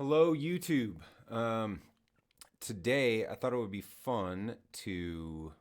Hello, YouTube. Today, I thought it would be fun to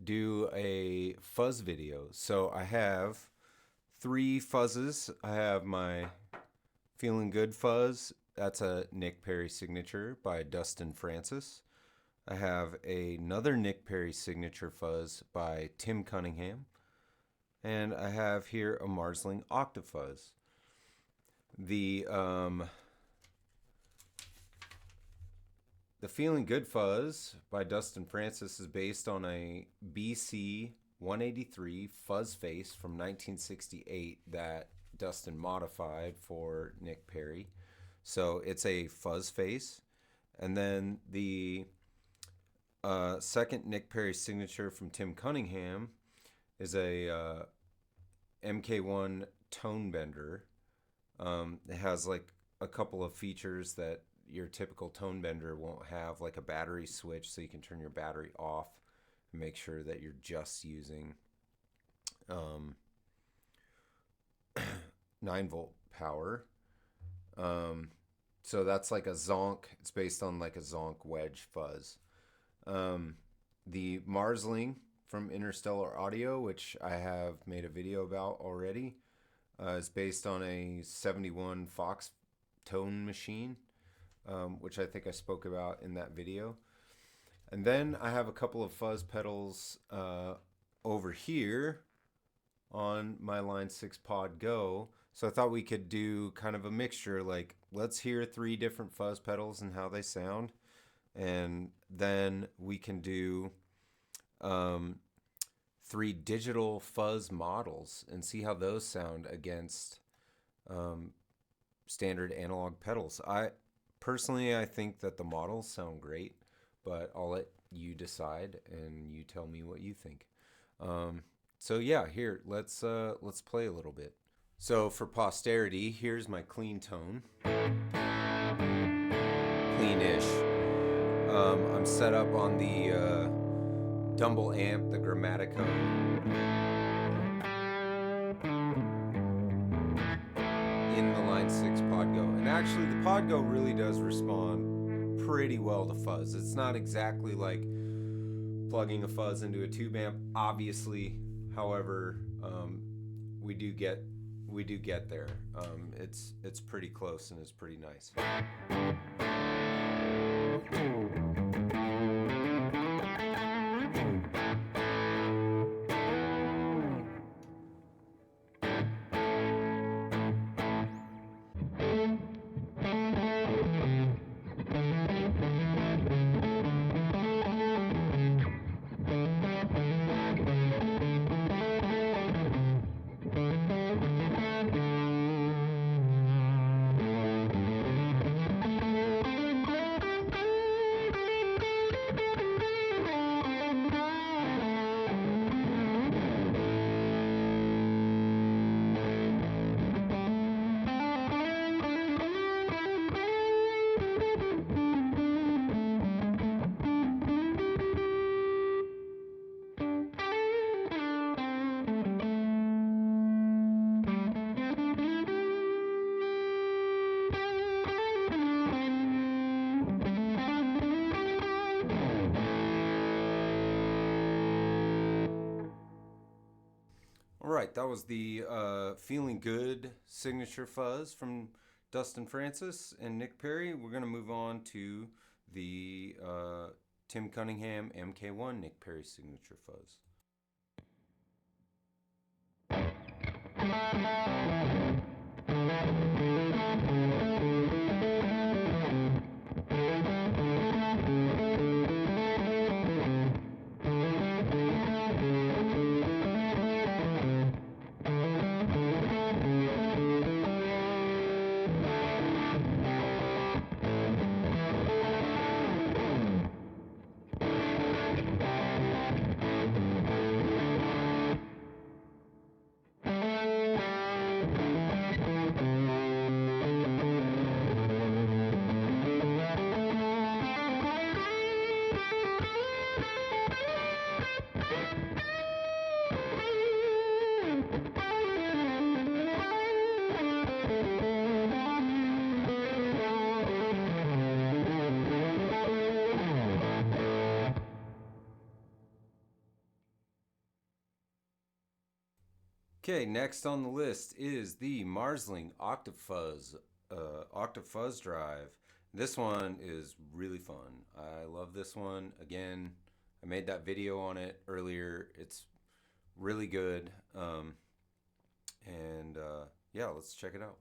do a fuzz video. So I have three fuzzes. I have my Feeling Good fuzz. That's a Nick Perri signature by Dustin Francis. I have another Nick Perri signature fuzz by Tim Cunningham. And I have here a Marsling Octafuzz. The Feeling Good fuzz by Dustin Francis is based on a BC 183 fuzz face from 1968 that Dustin modified for Nick Perri. So it's a fuzz face. And then the second Nick Perri signature from Tim Cunningham is a MK1 tone bender. It has like a couple of features that your typical tone bender won't have, like a battery switch so you can turn your battery off and make sure that you're just using 9-volt power. So that's like a Zonk. It's based on like a Zonk wedge fuzz. The Marsling from Interstellar Audio, which I have made a video about already, is based on a 71 Fox tone machine, which I think I spoke about in that video. And then I have a couple of fuzz pedals over here on my Line 6 Pod Go. So I thought we could do kind of a mixture, like let's hear 3 different fuzz pedals and how they sound. And then we can do 3 digital fuzz models and see how those sound against standard analog pedals. Personally, I think that the models sound great, but I'll let you decide and you tell me what you think. So yeah, here, let's play a little bit. So for posterity, here's my clean tone. Clean-ish. I'm set up on the Dumble amp, the Grammatico. In the Line 6 Pod Go. And actually the Pod Go really does respond pretty well to fuzz. It's not exactly like plugging a fuzz into a tube amp, obviously. However, we do get there. It's pretty close and it's pretty nice. Alright, that was the Feeling Good signature fuzz from Dustin Francis and Nick Perri. We're going to move on to the Tim Cunningham MK1 Nick Perri signature fuzz. Okay, next on the list is the Marsling Octafuzzdrive. This one is really fun. I love this one. Again, I made that video on it earlier. It's really good. Yeah, let's check it out.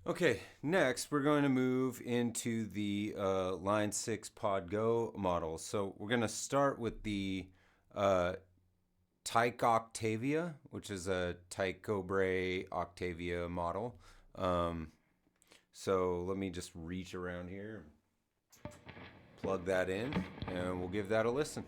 Okay, next we're going to move into the Line 6 Pod Go model. So we're going to start with the uh, Tyke Octavia, which is a Tycho Brahe Octavia model. So let me just reach around here, plug that in, and we'll give that a listen.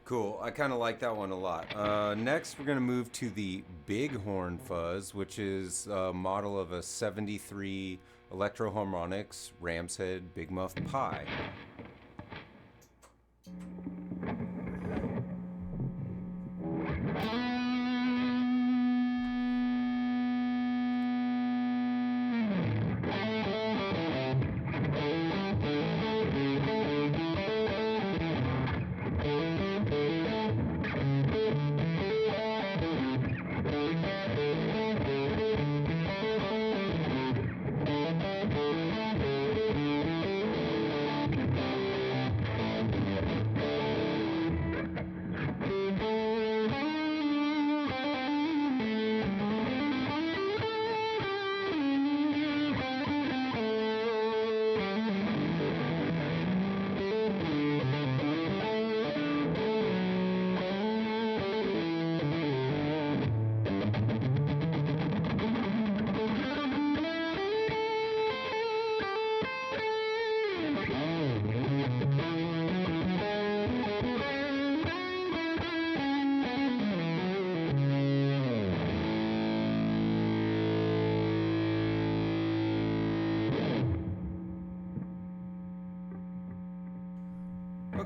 Cool. I kind of like that one a lot. Next, we're going to move to the Bighorn Fuzz, which is a model of a 73 Electro Harmonics Ram's Head Big Muff Pi.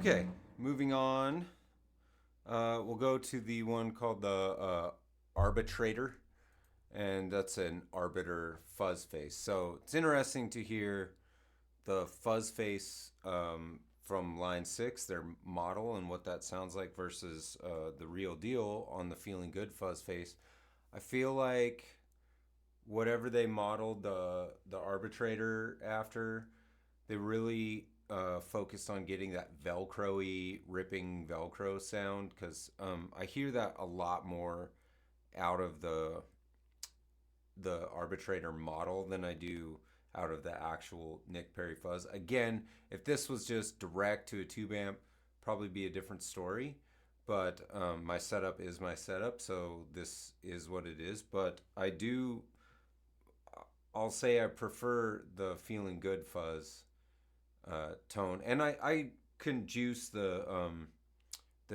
Okay, moving on. We'll go to the one called the Arbitrator, and that's an Arbiter fuzz face. So it's interesting to hear the fuzz face from Line 6, their model, and what that sounds like versus the real deal on the Feeling Good fuzz face. I feel like whatever they modeled the Arbitrator after, they really focused on getting that Velcro-y, ripping Velcro sound, because I hear that a lot more out of the arbitrator model than I do out of the actual Nick Perri fuzz. Again, if this was just direct to a tube amp, probably be a different story. But my setup is my setup, so this is what it is. But I'll say I prefer the feeling good fuzz tone, and I can juice the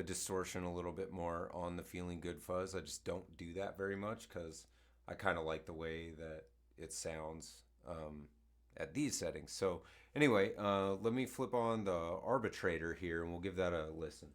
distortion a little bit more on the feeling good fuzz. I just don't do that very much because I kind of like the way that it sounds at these settings. So anyway, let me flip on the arbitrator here and we'll give that a listen.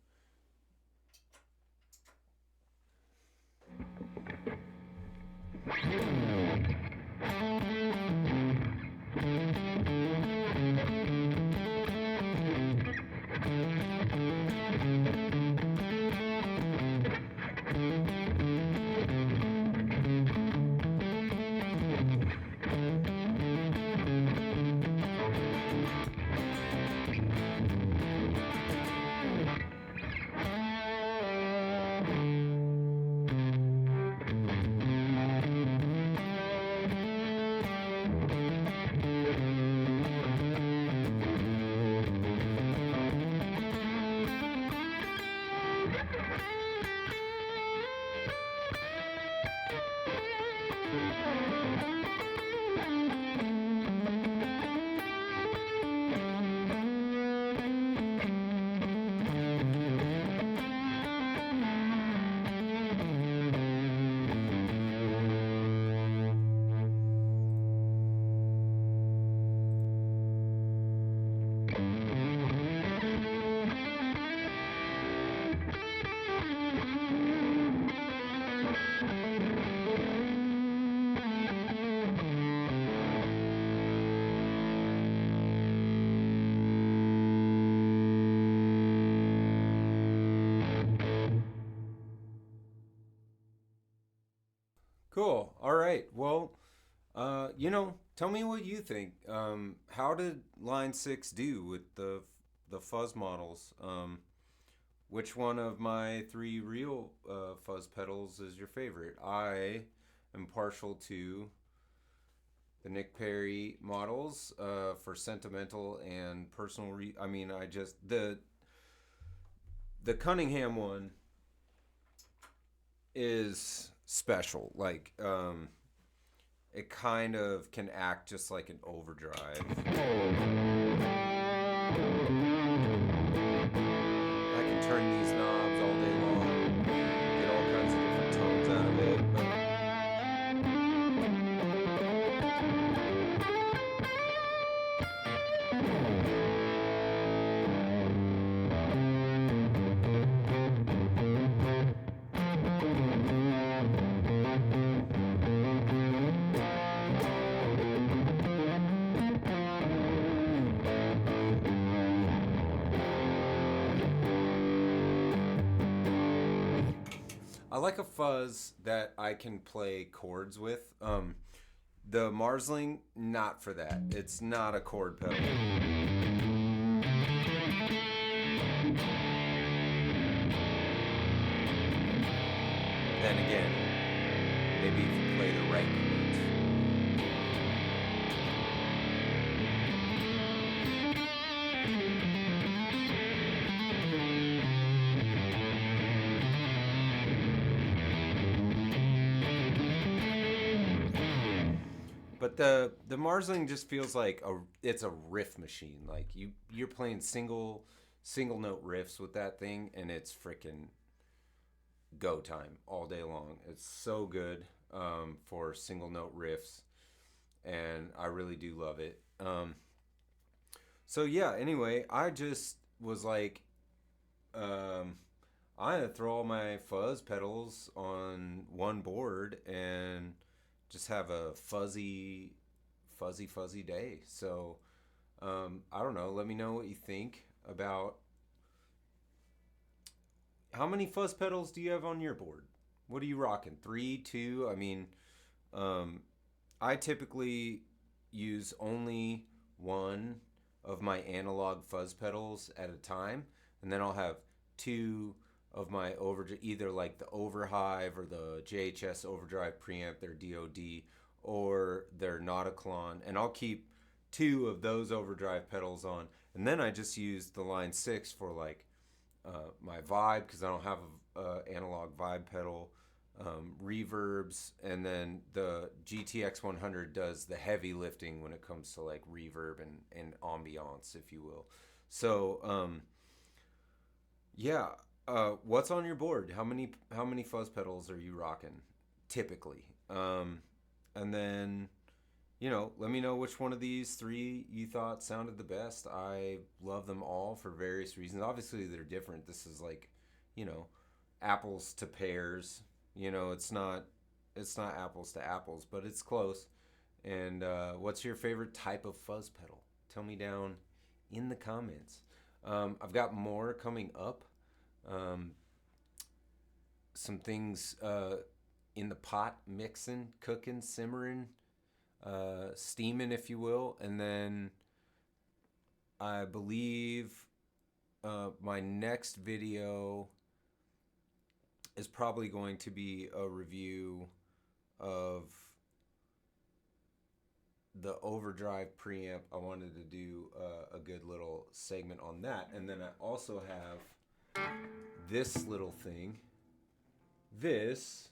Cool. All right. Well, tell me what you think. How did Line 6 do with the fuzz models? Which one of my three real fuzz pedals is your favorite? I am partial to the Nick Perri models for sentimental and personal. I mean, I just the Cunningham one is special. Like, it kind of can act just like an overdrive. I can turn these knobs all day long, get all kinds of different tones out of it. I like a fuzz that I can play chords with. The Marsling, not for that. It's not a chord pedal. Then again, maybe if you play the right chords. But the Marsling just feels like it's a riff machine. Like you're playing single note riffs with that thing, and it's freaking go time all day long. It's so good for single note riffs, and I really do love it. So yeah. Anyway, I just was like, I'm gonna throw all my fuzz pedals on one board and just have a fuzzy day. So I don't know. Let me know what you think about how many fuzz pedals do you have on your board? What are you rocking? 3, 2? I mean, I typically use only one of my analog fuzz pedals at a time, and then I'll have two of my either like the Overhive or the JHS Overdrive preamp, their DOD, or their Nauticlon, and I'll keep two of those overdrive pedals on, and then I just use the Line 6 for like my vibe, because I don't have a analog vibe pedal, reverbs, and then the GTX 100 does the heavy lifting when it comes to like reverb and ambiance, if you will. So yeah, what's on your board? How many fuzz pedals are you rocking typically? And then, let me know which one of these three you thought sounded the best. I love them all for various reasons. Obviously, they're different. This is like, apples to pears. It's not apples to apples, but it's close. And what's your favorite type of fuzz pedal? Tell me down in the comments. I've got more coming up. Some things in the pot, mixing, cooking, simmering, steaming, if you will. And then I believe my next video is probably going to be a review of the Overdrive preamp. I wanted to do a good little segment on that. And then I also have this little thing. This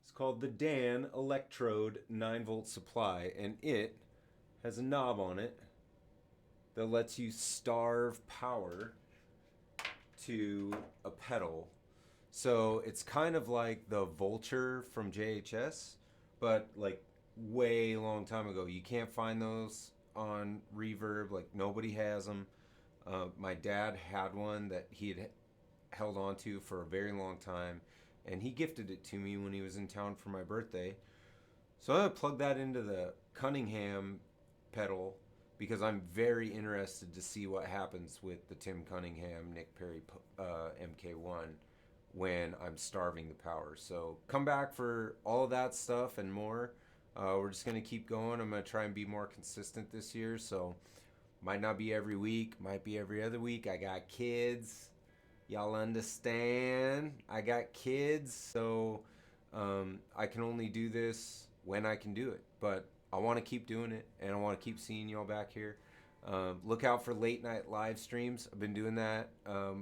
is called the Dan Electrode 9-volt supply, and it has a knob on it that lets you starve power to a pedal. So it's kind of like the Vulture from JHS, but like way long time ago. You can't find those on Reverb. Like nobody has them. My dad had one that he had held on to for a very long time, and he gifted it to me when he was in town for my birthday. So I'm going to plug that into the Cunningham pedal, because I'm very interested to see what happens with the Tim Cunningham, Nick Perri MK1 when I'm starving the power. So come back for all of that stuff and more. We're just going to keep going. I'm going to try and be more consistent this year. So might not be every week, might be every other week. I got kids. Y'all understand? I got kids. So I can only do this when I can do it. But I want to keep doing it, and I want to keep seeing y'all back here. Look out for late night live streams. I've been doing that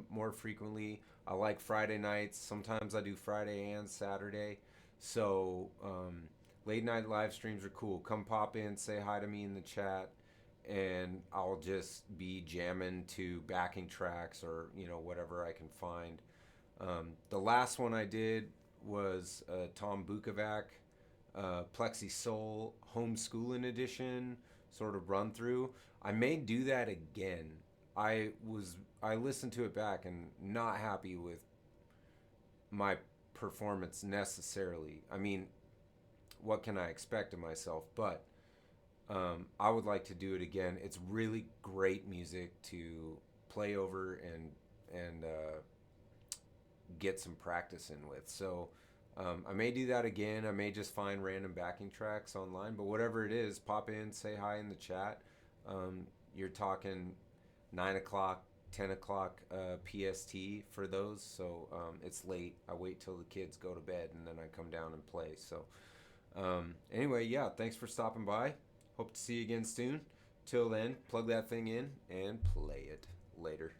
more frequently. I like Friday nights. Sometimes I do Friday and Saturday. So late night live streams are cool. Come pop in, say hi to me in the chat, and I'll just be jamming to backing tracks or whatever I can find. The last one I did was Tom Bukovac Plexi Soul Homeschooling Edition sort of run through. I may do that again. I listened to it back and not happy with my performance necessarily. I mean, what can I expect of myself? But I would like to do it again. It's really great music to play over and get some practice in with. So I may do that again. I may just find random backing tracks online, but whatever it is, pop in, say hi in the chat. You're talking 9 o'clock, 10 o'clock PST for those, so it's late. I wait till the kids go to bed, and then I come down and play. So anyway, yeah, thanks for stopping by. Hope to see you again soon. Till then, plug that thing in and play it. Later.